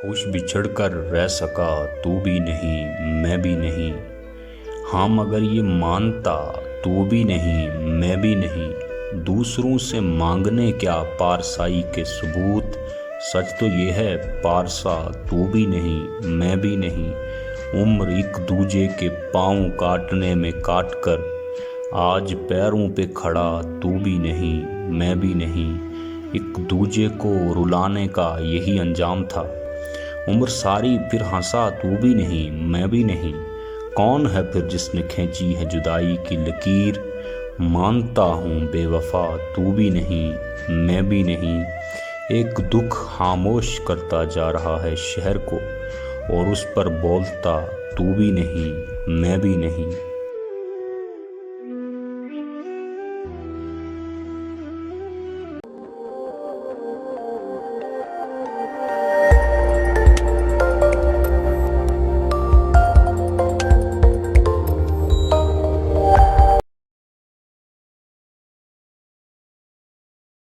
होश बिछड़ कर रह सका तू भी नहीं मैं भी नहीं। हाँ मगर ये मानता तू भी नहीं मैं भी नहीं। दूसरों से मांगने क्या पारसाई के सबूत। सच तो ये है पारसा तू भी नहीं मैं भी नहीं। उम्र एक दूजे के पाँव काटने में काट कर आज पैरों पे खड़ा तू भी नहीं मैं भी नहीं। एक दूजे को रुलाने का यही अंजाम था। उम्र सारी फिर हंसा तू भी नहीं मैं भी नहीं। कौन है फिर जिसने खींची है जुदाई की लकीर। मानता हूँ बेवफा तू भी नहीं मैं भी नहीं। एक दुख खामोश करता जा रहा है शहर को और उस पर बोलता तू भी नहीं मैं भी नहीं।